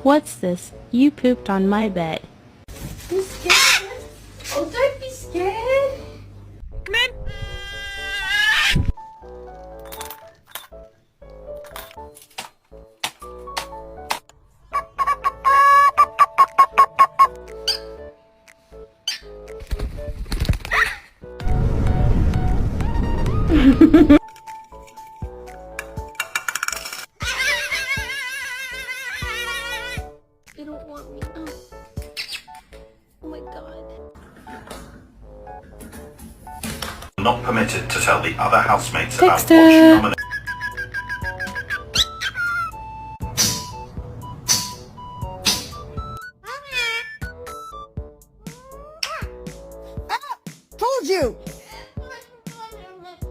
What's this? You pooped on my bed. You scared? Oh, don't be scared. Come in. They don't want me. Oh my god. Not permitted to tell the other housemates about what Dexter. she nominated.